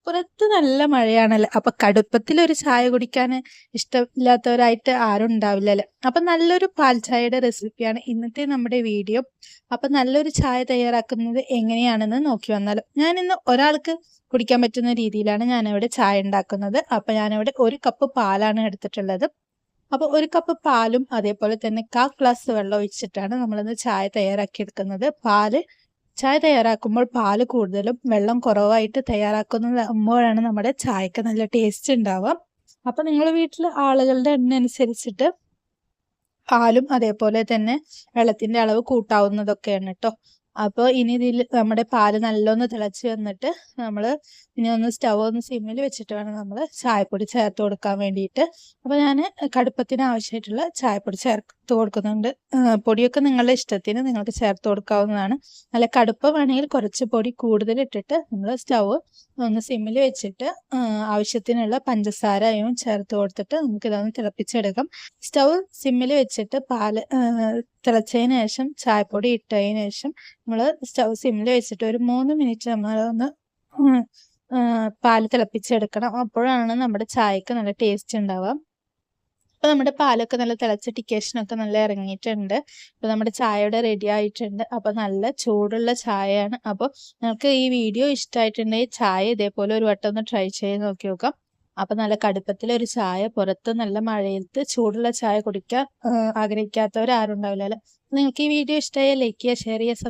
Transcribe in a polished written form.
പുറത്ത് നല്ല മഴയാണല്ലോ. അപ്പൊ കടുപ്പത്തിലൊരു ചായ കുടിക്കാൻ ഇഷ്ടമില്ലാത്തവരായിട്ട് ആരും ഉണ്ടാവില്ലല്ലോ. അപ്പൊ നല്ലൊരു പാൽ ചായയുടെ റെസിപ്പിയാണ് ഇന്നത്തെ നമ്മുടെ വീഡിയോ. അപ്പൊ നല്ലൊരു ചായ തയ്യാറാക്കുന്നത് എങ്ങനെയാണെന്ന് നോക്കി വന്നാലോ. ഞാൻ ഇന്ന് ഒരാൾക്ക് കുടിക്കാൻ പറ്റുന്ന രീതിയിലാണ് ഞാനിവിടെ ചായ ഉണ്ടാക്കുന്നത്. അപ്പൊ ഞാനിവിടെ 1 കപ്പ് പാലാണ് എടുത്തിട്ടുള്ളത്. അപ്പൊ 1 കപ്പ് പാലും അതേപോലെ തന്നെ 1/4 ഗ്ലാസ് വെള്ളം ഒഴിച്ചിട്ടാണ് നമ്മളിന്ന് ചായ തയ്യാറാക്കി എടുക്കുന്നത്. ചായ തയ്യാറാക്കുമ്പോൾ പാല് കൂടുതലും വെള്ളം കുറവായിട്ട് തയ്യാറാക്കുന്നതാകുമ്പോഴാണ് നമ്മുടെ ചായക്ക് നല്ല ടേസ്റ്റ് ഉണ്ടാവുക. അപ്പൊ നിങ്ങൾ വീട്ടിൽ ആളുകളുടെ എണ്ണം അനുസരിച്ചിട്ട് പാലും അതേപോലെ തന്നെ വെള്ളത്തിന്റെ അളവ് കൂട്ടാവുന്നതൊക്കെയാണ് കേട്ടോ. അപ്പോൾ ഇനി ഇതിൽ നമ്മുടെ പാല് നല്ലോണം തിളച്ച് വന്നിട്ട് നമ്മൾ ഇനി ഒന്ന് സ്റ്റവ് ഒന്ന് സിമ്മിൽ വെച്ചിട്ട് വേണം നമ്മൾ ചായപ്പൊടി ചേർത്ത് കൊടുക്കാൻ വേണ്ടിയിട്ട്. അപ്പോൾ ഞാൻ കടുപ്പത്തിന് ആവശ്യമായിട്ടുള്ള ചായപ്പൊടി ചേർത്ത് കൊടുക്കുന്നുണ്ട്. പൊടിയൊക്കെ നിങ്ങളുടെ ഇഷ്ടത്തിന് നിങ്ങൾക്ക് ചേർത്ത് കൊടുക്കാവുന്നതാണ്. നല്ല കടുപ്പം വേണമെങ്കിൽ കുറച്ച് പൊടി കൂടുതൽ ഇട്ടിട്ട് നമ്മൾ സ്റ്റവ് ഒന്ന് സിമ്മിൽ വെച്ചിട്ട് ആവശ്യത്തിനുള്ള പഞ്ചസാരയും ചേർത്ത് കൊടുത്തിട്ട് നമുക്കിതൊന്ന് തിളപ്പിച്ചെടുക്കാം. സ്റ്റവ് സിമ്മിൽ വെച്ചിട്ട് പാല് തിളച്ചതിന് ശേഷം ചായപ്പൊടി ഇട്ടതിന് ശേഷം നമ്മൾ സ്റ്റവ് സിമ്മിൽ വെച്ചിട്ട് ഒരു 3 മിനിറ്റ് നമ്മളൊന്ന് പാല് തിളപ്പിച്ചെടുക്കണം. അപ്പോഴാണ് നമ്മുടെ ചായക്ക് നല്ല ടേസ്റ്റ് ഉണ്ടാവുക. അപ്പോൾ നമ്മുടെ പാലൊക്കെ നല്ല തിളച്ച് ഡിക്കേഷനൊക്കെ നല്ല ഇറങ്ങിയിട്ടുണ്ട്. അപ്പോൾ നമ്മുടെ ചായ ഇവിടെ റെഡി ആയിട്ടുണ്ട്. അപ്പോൾ നല്ല ചൂടുള്ള ചായയാണ്. അപ്പോൾ നിങ്ങൾക്ക് ഈ വീഡിയോ ഇഷ്ടമായിട്ടുണ്ടെങ്കിൽ ചായ ഇതേപോലെ ഒരു വട്ടം ഒന്ന് ട്രൈ ചെയ്ത് നോക്കി നോക്കാം. അപ്പോൾ നല്ല കടുപ്പത്തിലൊരു ചായ പുറത്ത് നല്ല മഴയത്ത് ചൂടുള്ള ചായ കുടിക്കാൻ ആഗ്രഹിക്കാത്തവർ ആരും ഉണ്ടാവില്ലല്ലോ. നിങ്ങൾക്ക് ഈ വീഡിയോ ഇഷ്ടമായാൽ ലൈക്ക് ചെയ്യുക, ഷെയർ ചെയ്യുക.